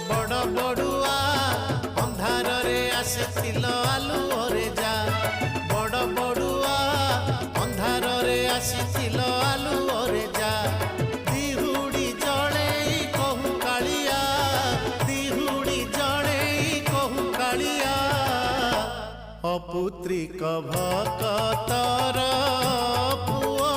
बड़ बड़ुआ अंधार रे आसिथिल आलुओरे जा बड़ बड़ुआ अंधार रे आसिथिल आलुओरे जा दिहुड़ी जड़े कहू कालिया दिहुड़ी जड़े कहू कालिया अपुत्रिक भकतर पुओ